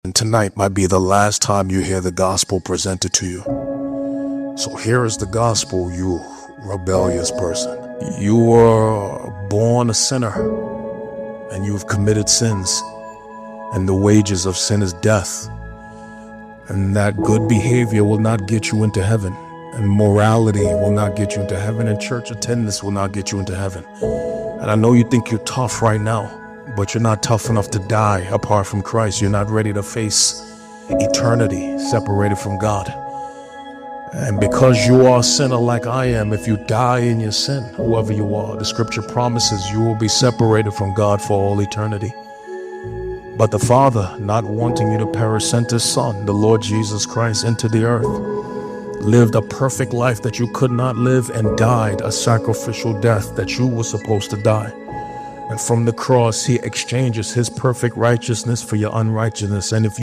And tonight might be the last time you hear the gospel presented to you. So here is the gospel, you rebellious person. You were born a sinner, and you've committed sins, and the wages of sin is death. And that good behavior will not get you into heaven, and morality will not get you into heaven, and church attendance will not get you into heaven. And I know you think you're tough right now, but you're not tough enough to die apart from Christ. You're not ready to face eternity separated from God. And because you are a sinner like I am, if you die in your sin, whoever you are, the scripture promises you will be separated from God for all eternity. But the Father, not wanting you to perish, sent His Son, the Lord Jesus Christ, into the earth, lived a perfect life that you could not live, and died a sacrificial death that you were supposed to die. And from the cross, He exchanges His perfect righteousness for your unrighteousness. And if